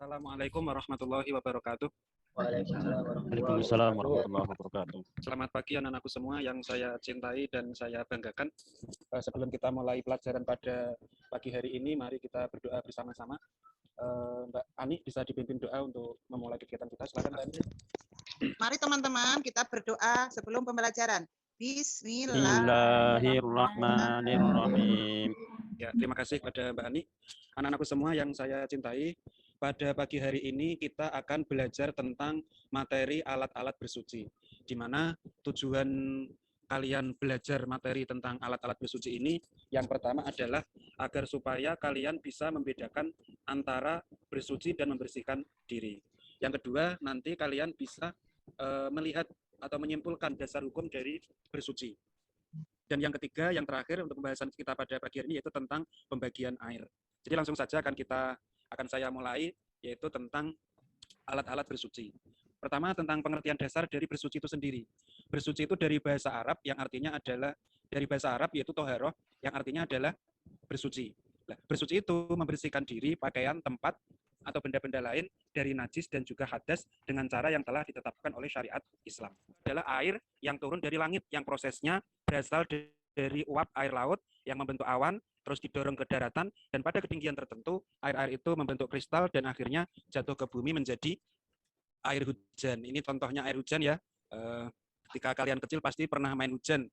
Assalamualaikum warahmatullahi wabarakatuh. Waalaikumsalam warahmatullahi wabarakatuh. Selamat pagi anak-anakku semua yang saya cintai dan saya banggakan. Sebelum kita mulai pelajaran pada pagi hari ini, mari kita berdoa bersama-sama. Mbak Ani bisa dipimpin doa untuk memulai kegiatan kita. Silakan Mbak Ani. Mari teman-teman kita berdoa sebelum pembelajaran. Bismillahirrahmanirrahim. Ya, terima kasih kepada Mbak Ani. Anak-anakku semua yang saya cintai, pada pagi hari ini kita akan belajar tentang materi alat-alat bersuci. Di mana tujuan kalian belajar materi tentang alat-alat bersuci ini, yang pertama adalah agar supaya kalian bisa membedakan antara bersuci dan membersihkan diri. Yang kedua, nanti kalian bisa melihat atau menyimpulkan dasar hukum dari bersuci. Dan yang ketiga, yang terakhir untuk pembahasan kita pada pagi hari ini yaitu tentang pembagian air. Jadi langsung saja akan saya mulai, yaitu tentang alat-alat bersuci. Pertama, tentang pengertian dasar dari bersuci itu sendiri. Bersuci itu dari bahasa Arab yang artinya adalah dari bahasa Arab yaitu toharoh, yang artinya adalah bersuci. Nah, bersuci itu membersihkan diri, pakaian, tempat, atau benda-benda lain dari najis dan juga hadas dengan cara yang telah ditetapkan oleh syariat Islam. Adalah air yang turun dari langit, yang prosesnya berasal dari uap air laut yang membentuk awan, terus didorong ke daratan, dan pada ketinggian tertentu, air-air itu membentuk kristal dan akhirnya jatuh ke bumi menjadi air hujan. Ini contohnya air hujan ya. Ketika kalian kecil pasti pernah main hujan.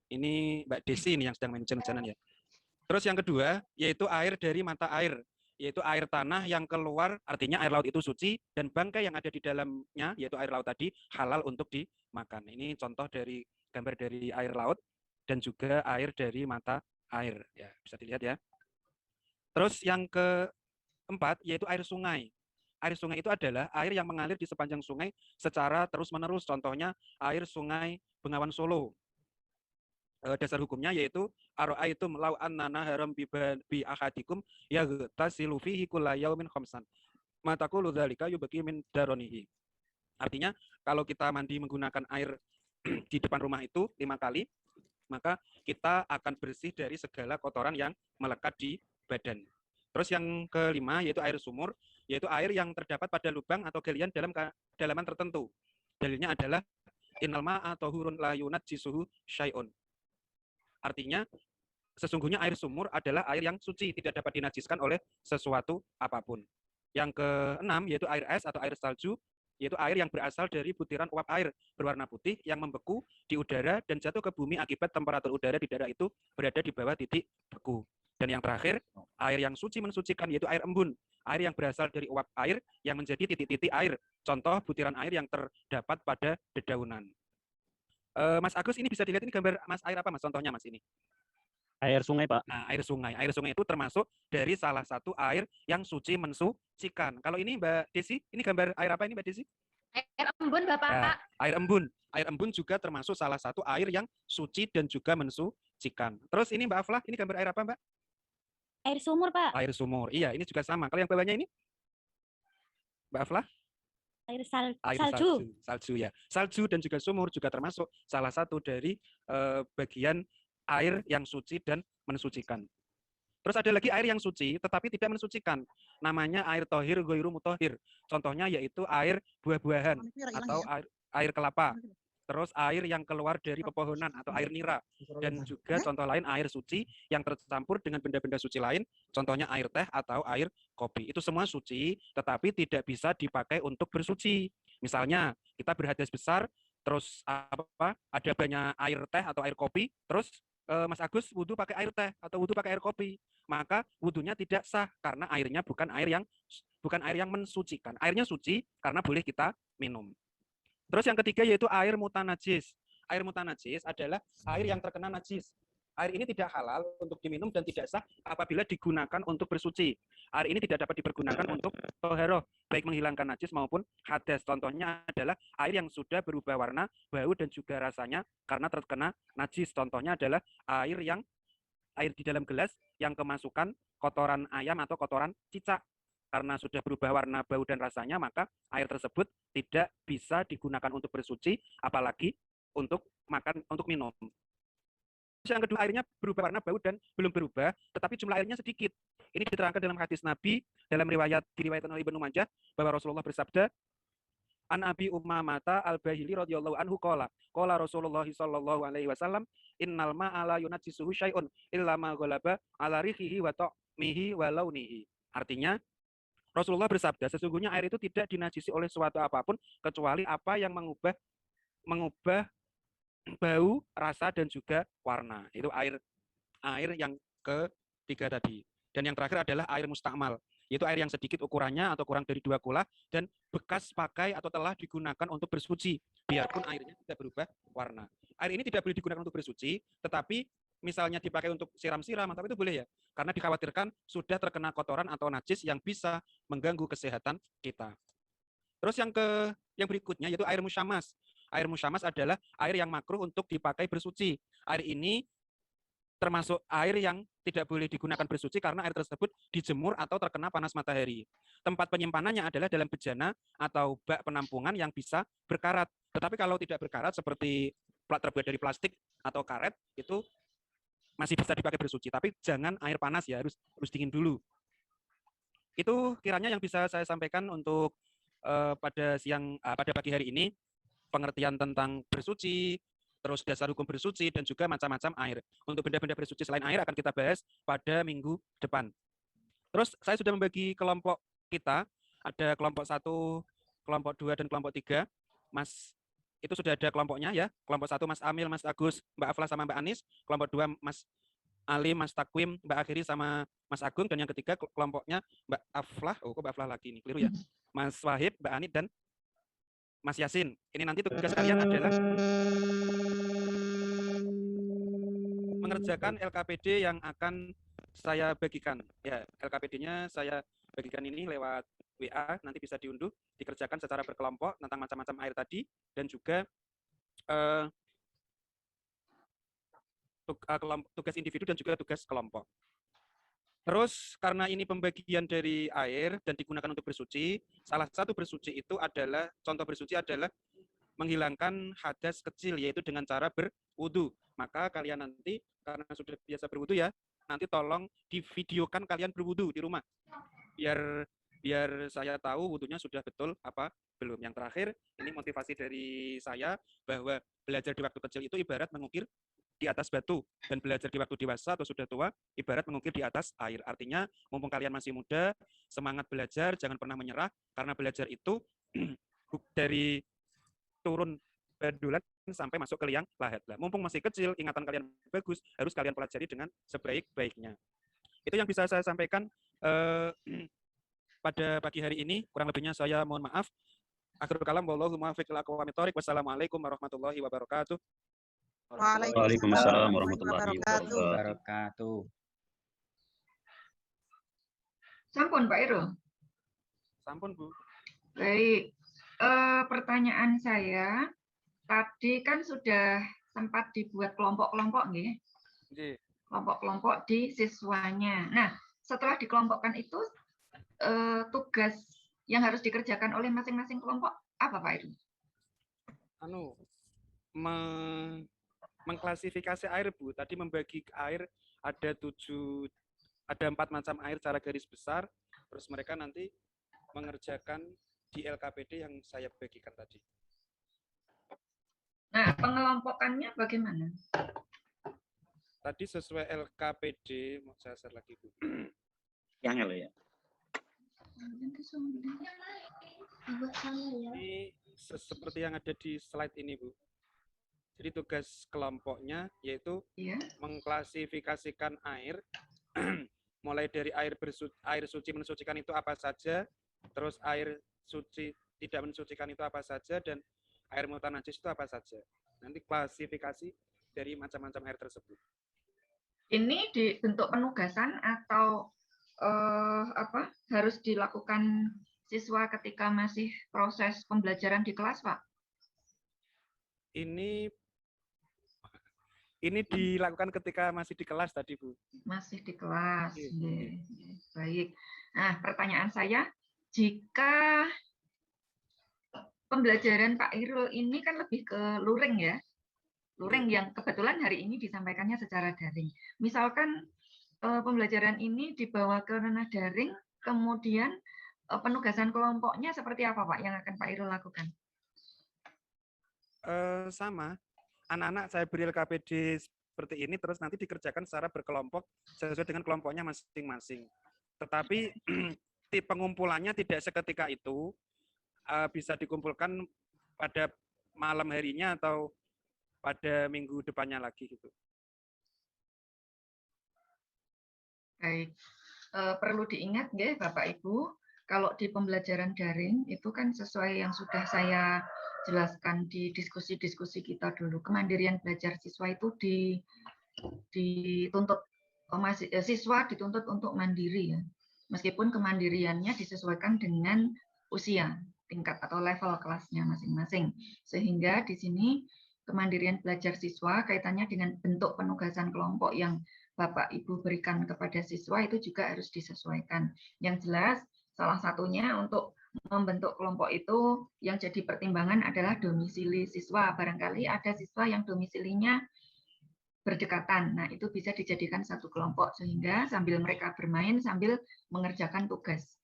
Ini Mbak Desi ini yang sedang main hujan-hujanan ya. Terus yang kedua, yaitu air dari mata air, yaitu air tanah yang keluar, artinya air laut itu suci, dan bangkai yang ada di dalamnya, yaitu air laut tadi, halal untuk dimakan. Ini contoh dari gambar dari air laut, dan juga air dari mata air. Ya, bisa dilihat ya. Terus yang keempat, yaitu air sungai. Air sungai itu adalah air yang mengalir di sepanjang sungai secara terus-menerus. Contohnya air sungai Bengawan Solo. Dasar hukumnya yaitu ara'aitum law annana haram bi ahadikum yaghtasilu fihi kulla yaumin khamsan. Mataku dzalika yubqi min daronihi. Artinya kalau kita mandi menggunakan air di depan rumah itu 5 kali, maka kita akan bersih dari segala kotoran yang melekat di badan. Terus yang kelima yaitu air sumur, yaitu air yang terdapat pada lubang atau galian dalam kedalaman tertentu. Dalilnya adalah innal ma'a tahurun la yunajjisuhu syai'un. Artinya, sesungguhnya air sumur adalah air yang suci, tidak dapat dinajiskan oleh sesuatu apapun. Yang keenam, yaitu air es atau air salju, yaitu air yang berasal dari butiran uap air berwarna putih yang membeku di udara dan jatuh ke bumi akibat temperatur udara di daerah itu berada di bawah titik beku. Dan yang terakhir, air yang suci mensucikan, yaitu air embun, air yang berasal dari uap air yang menjadi titik-titik air, contoh butiran air yang terdapat pada dedaunan. Mas Agus, ini bisa dilihat ini gambar Mas air apa Mas? Contohnya Mas ini. Air sungai, Pak. Nah, air sungai. Air sungai itu termasuk dari salah satu air yang suci mensucikan. Kalau ini Mbak Desi, ini gambar air apa ini Mbak Desi? Air embun, Bapak. Nah, air embun. Air embun juga termasuk salah satu air yang suci dan juga mensucikan. Terus ini Mbak Aflah, ini gambar air apa Mbak? Air sumur, Pak. Air sumur. Iya, ini juga sama. Kalau yang bawahnya ini? Mbak Aflah? Air salju. Salju ya. Salju dan juga sumur juga termasuk salah satu dari bagian air yang suci dan mensucikan. Terus ada lagi air yang suci tetapi tidak mensucikan. Namanya air tohir ghairu mutohir. Contohnya yaitu air buah-buahan atau air kelapa. Terus air yang keluar dari pepohonan atau air nira. Dan juga contoh lain air suci yang tercampur dengan benda-benda suci lain. Contohnya air teh atau air kopi. Itu semua suci tetapi tidak bisa dipakai untuk bersuci. Misalnya kita berhadas besar, terus ada banyak air teh atau air kopi, terus Mas Agus wudhu pakai air teh atau wudhu pakai air kopi, maka wudhunya tidak sah karena airnya bukan air yang mensucikan. Airnya suci karena boleh kita minum. Terus yang ketiga yaitu air mutanajis. Air mutanajis adalah air yang terkena najis. Air ini tidak halal untuk diminum dan tidak sah apabila digunakan untuk bersuci. Air ini tidak dapat dipergunakan untuk toharoh, baik menghilangkan najis maupun hadas. Contohnya adalah air yang sudah berubah warna, bau dan juga rasanya karena terkena najis. Contohnya adalah air di dalam gelas yang kemasukan kotoran ayam atau kotoran cicak. Karena sudah berubah warna, bau dan rasanya, maka air tersebut tidak bisa digunakan untuk bersuci, apalagi untuk minum. Yang kedua, airnya berubah warna, bau dan belum berubah, tetapi jumlah airnya sedikit. Ini diterangkan dalam hadis Nabi, dalam diriwayatkan oleh Ibnu Majah, bahwa Rasulullah bersabda, An Abi Umamata Al-Bahili radhiyallahu anhu qala Rasulullah sallallahu alaihi wasallam innal ma'a la yunajjisuhu syai'un illa ma ghalaba ala rihihi wa ta'mihi wa launihi. Artinya Rasulullah bersabda, sesungguhnya air itu tidak dinajisi oleh suatu apapun kecuali apa yang mengubah bau, rasa dan juga warna. Itu air yang ketiga tadi. Dan yang terakhir adalah air mustakmal, yaitu air yang sedikit ukurannya atau kurang dari 2 kula dan bekas pakai atau telah digunakan untuk bersuci, biarpun airnya tidak berubah warna. Air ini tidak boleh digunakan untuk bersuci, tetapi misalnya dipakai untuk siram-siram, tapi itu boleh ya, karena dikhawatirkan sudah terkena kotoran atau najis yang bisa mengganggu kesehatan kita. Terus yang berikutnya yaitu air musyamas. Air musyamas adalah air yang makruh untuk dipakai bersuci. Air ini termasuk air yang tidak boleh digunakan bersuci karena air tersebut dijemur atau terkena panas matahari. Tempat penyimpanannya adalah dalam bejana atau bak penampungan yang bisa berkarat. Tetapi kalau tidak berkarat seperti terbuat dari plastik atau karet, itu masih bisa dipakai bersuci. Tapi jangan air panas ya, harus dingin dulu. Itu kiranya yang bisa saya sampaikan untuk pada pagi hari ini, pengertian tentang bersuci, terus dasar hukum bersuci, dan juga macam-macam air. Untuk benda-benda bersuci selain air akan kita bahas pada minggu depan. Terus saya sudah membagi kelompok kita, ada kelompok 1, kelompok 2, dan kelompok 3. Mas, itu sudah ada kelompoknya ya. Kelompok 1 Mas Amil, Mas Agus, Mbak Afla sama Mbak Anis. Kelompok 2 Mas Ali, Mas Takwim, Mbak Akhiri sama Mas Agung. Dan yang ketiga kelompoknya Mbak Aflah, kok Mbak Aflah lagi nih, keliru ya. Mas Wahid, Mbak Anit, dan Mas Yasin. Ini nanti tugas kalian adalah mengerjakan LKPD yang akan saya bagikan. Ya, LKPD-nya saya bagikan ini lewat WA, nanti bisa diunduh, dikerjakan secara berkelompok tentang macam-macam air tadi, dan juga tugas individu dan juga tugas kelompok. Terus karena ini pembagian dari air dan digunakan untuk bersuci, salah satu bersuci itu adalah, contoh bersuci adalah menghilangkan hadas kecil, yaitu dengan cara berwudu. Maka kalian nanti, karena sudah biasa berwudu ya, nanti tolong divideokan kalian berwudu di rumah. Biar saya tahu wudunya sudah betul apa belum. Yang terakhir, ini motivasi dari saya bahwa belajar di waktu kecil itu ibarat mengukir di atas batu, dan belajar di waktu dewasa atau sudah tua ibarat mengukir di atas air. Artinya mumpung kalian masih muda, semangat belajar, jangan pernah menyerah, karena belajar itu dari turun badulan sampai masuk ke liang lahat. Mumpung masih kecil, ingatan kalian bagus, harus kalian pelajari dengan sebaik-baiknya. Itu yang bisa saya sampaikan pada pagi hari ini. Kurang lebihnya saya mohon maaf. Akhirul kalam, wallahu muwaffiq ila aqwamit thoriq. Wassalamualaikum warahmatullahi wabarakatuh. Waalaikumsalam warahmatullahi wabarakatuh. Sampun Pak Irul. Sampun Bu. Baik, pertanyaan saya tadi kan sudah sempat dibuat kelompok-kelompok nggih? Nggih. Kelompok-kelompok di siswanya. Nah, setelah dikelompokkan itu tugas yang harus dikerjakan oleh masing-masing kelompok apa Pak Irul? Mengklasifikasi air Bu. Tadi membagi air ada 4 macam air secara garis besar. Terus mereka nanti mengerjakan di LKPD yang saya bagikan tadi. Nah, pengelompokannya bagaimana? Tadi sesuai LKPD, mau saya share lagi Bu. Yang ya. Ini seperti yang ada di slide ini Bu. Jadi tugas kelompoknya yaitu mengklasifikasikan air, mulai dari air suci mensucikan itu apa saja, terus air suci tidak mensucikan itu apa saja, dan air mutanajis itu apa saja. Nanti klasifikasi dari macam-macam air tersebut. Ini dibentuk penugasan atau harus dilakukan siswa ketika masih proses pembelajaran di kelas, Pak? Ini dilakukan ketika masih di kelas tadi, Bu. Masih di kelas. Baik. Nah, pertanyaan saya, jika pembelajaran Pak Irul ini kan lebih ke luring ya. Luring yang kebetulan hari ini disampaikannya secara daring. Misalkan pembelajaran ini dibawa ke ranah daring, kemudian penugasan kelompoknya seperti apa Pak yang akan Pak Irul lakukan? Sama, anak-anak saya beri LKPD seperti ini, terus nanti dikerjakan secara berkelompok sesuai dengan kelompoknya masing-masing. Tetapi pengumpulannya tidak seketika itu, bisa dikumpulkan pada malam harinya atau pada minggu depannya lagi gitu. Baik, perlu diingat ya Bapak Ibu, kalau di pembelajaran daring itu kan sesuai yang sudah saya jelaskan di diskusi-diskusi kita dulu, kemandirian belajar siswa itu dituntut, siswa dituntut untuk mandiri ya, meskipun kemandiriannya disesuaikan dengan usia, tingkat atau level kelasnya masing-masing, sehingga di sini kemandirian belajar siswa kaitannya dengan bentuk penugasan kelompok yang Bapak Ibu berikan kepada siswa itu juga harus disesuaikan. Yang jelas salah satunya untuk membentuk kelompok itu yang jadi pertimbangan adalah domisili siswa. Barangkali ada siswa yang domisilinya berdekatan. Nah, itu bisa dijadikan satu kelompok sehingga sambil mereka bermain sambil mengerjakan tugas.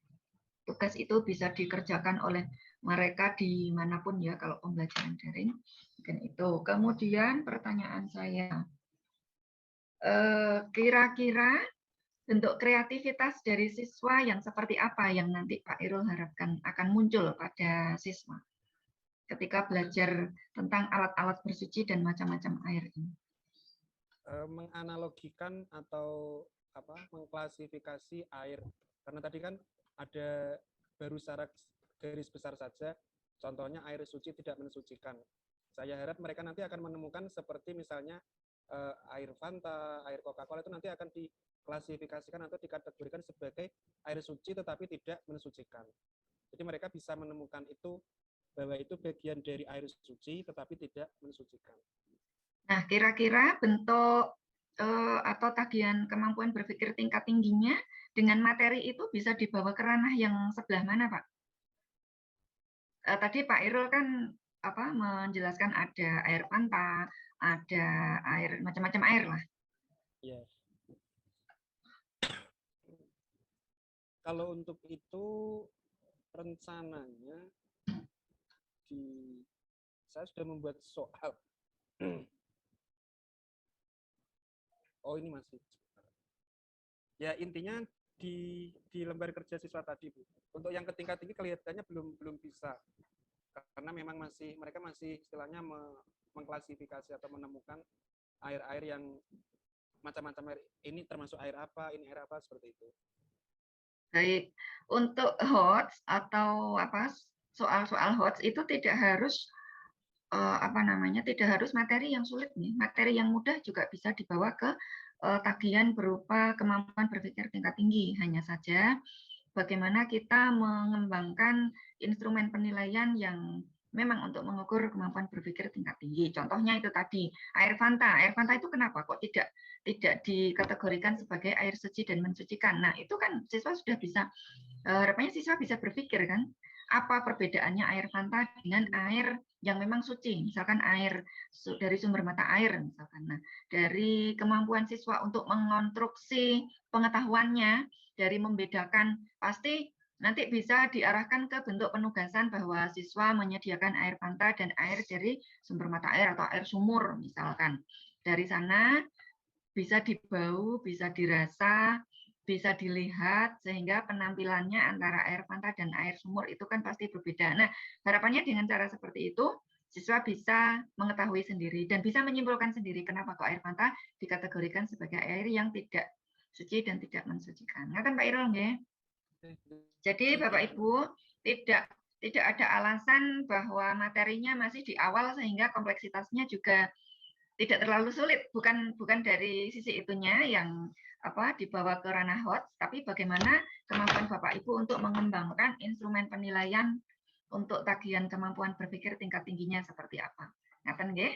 Tugas itu bisa dikerjakan oleh mereka dimanapun ya kalau pembelajaran daring. Mungkin itu. Kemudian pertanyaan saya, kira-kira bentuk kreativitas dari siswa yang seperti apa yang nanti Pak Irul harapkan akan muncul pada siswa ketika belajar tentang alat-alat bersuci dan macam-macam air ini? Menganalogikan atau mengklasifikasi air, karena tadi kan ada baru secara garis besar saja, contohnya air suci tidak mensucikan. Saya harap mereka nanti akan menemukan seperti misalnya air Fanta, air Coca-Cola itu nanti akan diklasifikasikan atau dikategorikan sebagai air suci tetapi tidak mensucikan. Jadi mereka bisa menemukan itu bahwa itu bagian dari air suci tetapi tidak mensucikan. Nah, kira-kira bentuk atau tagihan kemampuan berpikir tingkat tingginya dengan materi itu bisa dibawa ke ranah yang sebelah mana, Pak? Tadi Pak Irul kan menjelaskan ada air Fanta, ada air macam-macam air lah. Ya. Kalau untuk itu rencananya saya sudah membuat soal. Oh, ini masih. Ya, intinya di lembar kerja siswa tadi, Bu. Untuk yang ke tingkat tinggi kelihatannya belum bisa. Karena memang mereka masih istilahnya mengklasifikasi atau menemukan air-air yang macam-macam air. Ini termasuk air apa, ini air apa, seperti itu. Baik, untuk HOTS atau soal-soal HOTS itu tidak harus tidak harus materi yang sulit nih. Materi yang mudah juga bisa dibawa ke tagihan berupa kemampuan berpikir tingkat tinggi. Hanya saja bagaimana kita mengembangkan instrumen penilaian yang memang untuk mengukur kemampuan berpikir tingkat tinggi. Contohnya itu tadi, air Fanta. Air Fanta itu kenapa kok tidak dikategorikan sebagai air suci dan mensucikan? Nah, itu kan siswa sudah bisa, harapannya siswa bisa berpikir kan, apa perbedaannya air Fanta dengan air yang memang suci, misalkan air dari sumber mata air, misalkan. Nah, dari kemampuan siswa untuk mengonstruksi pengetahuannya, dari membedakan, pasti nanti bisa diarahkan ke bentuk penugasan bahwa siswa menyediakan air Fanta dan air dari sumber mata air atau air sumur, misalkan. Dari sana bisa dibau, bisa dirasa, bisa dilihat, sehingga penampilannya antara air Fanta dan air sumur itu kan pasti berbeda. Nah, harapannya dengan cara seperti itu, siswa bisa mengetahui sendiri dan bisa menyimpulkan sendiri kenapa kok air Fanta dikategorikan sebagai air yang tidak suci dan tidak mensucikan. Ngaten Pak Irul nggih? Jadi Bapak Ibu tidak ada alasan bahwa materinya masih di awal sehingga kompleksitasnya juga tidak terlalu sulit. Bukan dari sisi itunya yang dibawa ke ranah HOTS, tapi bagaimana kemampuan Bapak Ibu untuk mengembangkan instrumen penilaian untuk tagihan kemampuan berpikir tingkat tingginya seperti apa. Ngaten nggih?